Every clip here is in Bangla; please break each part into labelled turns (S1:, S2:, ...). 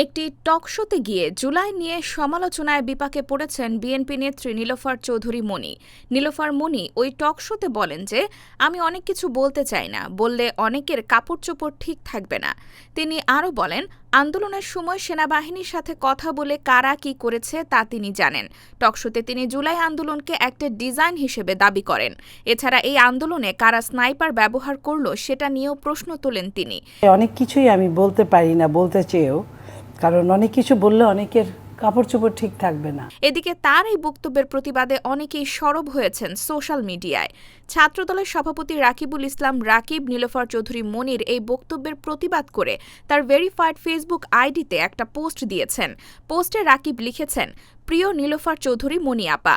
S1: একটি টক শোতে গিয়ে জুলাই নিয়ে সমালোচনায় বিপাকে পড়েছেন বিএনপি নেত্রী নীলোফার চৌধুরী মনি। নীলোফার মনি ওই টক শোতে বলেন যে, আমি অনেক কিছু বলতে চাই না, বললে অনেকের কাপড়চোপড় ঠিক থাকবে না। তিনি আরও বলেন, আন্দোলনের সময় সেনাবাহিনীর সাথে কথা বলে কারা কি করেছে তা তিনি জানেন। টকশোতে তিনি জুলাই আন্দোলনকে একটা ডিজাইন হিসেবে দাবি করেন। এছাড়া এই আন্দোলনে কারা স্নাইপার ব্যবহার করলো সেটা নিয়েও প্রশ্ন তোলেন তিনি।
S2: অনেক কিছুই আমি বলতে পারি না, বলতে চেয়েও, কারণ অনেক কিছু বললে অনেকের কাপড় চোপড় ঠিক থাকবে না।
S1: এদিকে তার এই বক্তব্যের প্রতিবাদে অনেকেই সরব হয়েছেন সোশ্যাল মিডিয়ায়। ছাত্রদলের সভাপতি রাকিবুল ইসলাম রাকিব নীলোফার চৌধুরী মনির এই বক্তব্যের প্রতিবাদ করে তার ভেরিফাইড ফেসবুক আইডিতে একটা পোস্ট দিয়েছেন। পোস্টে রাকিব লিখেছেন, প্রিয় নীলোফার চৌধুরী মনি আপা,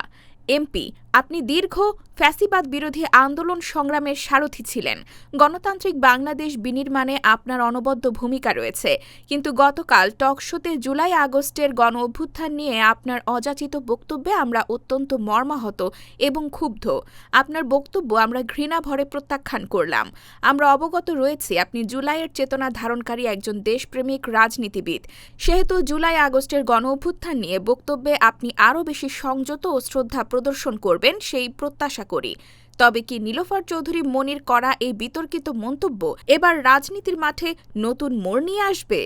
S1: এমপি, আপনি দীর্ঘ ফ্যাসিবাদ বিরোধী আন্দোলন সংগ্রামের সারথি ছিলেন। গণতান্ত্রিক বাংলাদেশ বিনির্মাণে আপনার অনবদ্য ভূমিকা রয়েছে, কিন্তু গতকাল টক শোতে জুলাই আগস্টের গণ অভ্যুত্থান নিয়ে আপনার অযাচিত বক্তব্যে আমরা অত্যন্ত মর্মাহত এবং ক্ষুব্ধ। আপনার বক্তব্য আমরা ঘৃণা ভরে প্রত্যাখ্যান করলাম। আমরা অবগত রয়েছি আপনি জুলাইয়ের চেতনা ধারণকারী একজন দেশপ্রেমিক রাজনীতিবিদ। সেহেতু জুলাই আগস্টের গণ অভ্যুত্থান নিয়ে বক্তব্যে আপনি আরও বেশি সংযত ও শ্রদ্ধা প্রদর্শন করবেন সেই প্রত্যাশা করি। তবে কি নীলোফার চৌধুরী মনির করা এই বিতর্কিত মন্তব্য এবার রাজনীতির মাঠে নতুন মোড় নিয়ে আসবে?